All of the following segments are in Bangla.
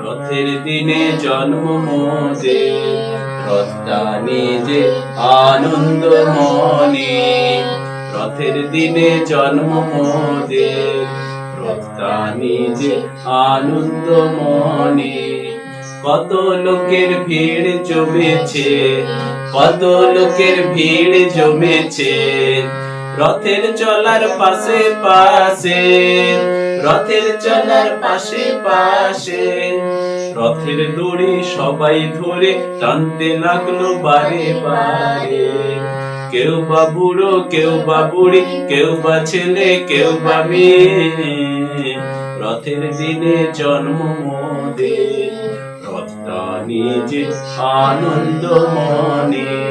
রথের দিনে জন্ম মোদের, রথটা নিজে আনন্দ মনে। রথের দিনে জন্ম মোদের, রথটা নিজে আনন্দ মনে। কত লোকের ভিড় জমেছে, কত লোকের ভিড় জমেছে রথের চলার পাশে পাশে, রথের চলার পাশে পাশে। রথের দড়ি সবাই ধরে টানতে লাগলো বারে বারে। কেউ বা বুড়ো, কেউ বা বুড়ি, কেউ বা ছেলে, কেউ বা মেয়ে। রথের দিনে জন্ম মোদের, রথটা নিজে আনন্দ মনে।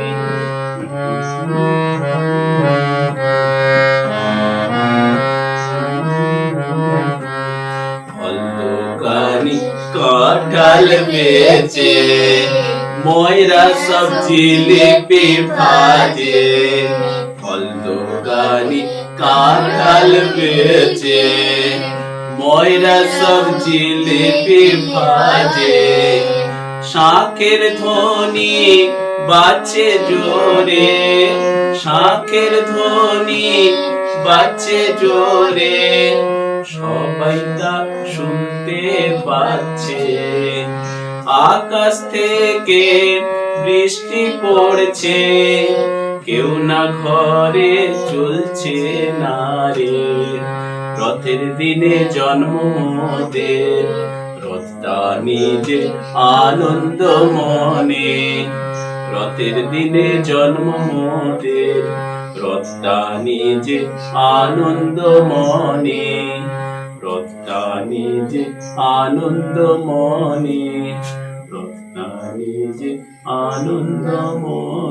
দোকানি কাঁঠাল বেচে, ময়রা সব জিলিপি ভাজে। ফল দোকানি কাঁঠাল বেচে, ময়রা সব জিলিপি ভাজে। শাঁখের ধ্বনি বাজছে জোরে, শাঁখের ধ্বনি বাজছে জোরে। সবাই তা শুনতে পাচ্ছে। আকাশ থেকে বৃষ্টি পড়ছে, কেউ না ঘরে চলছে না রে। রথের দিনে জন্ম মোদের, রথটা নিজে আনন্দ মনে। রথের দিনে জন্ম মোদের, রথটা নিজে আনন্দ মনে। রথটা নিজে আনন্দ মনে, রথটা নিজে আনন্দ মনে।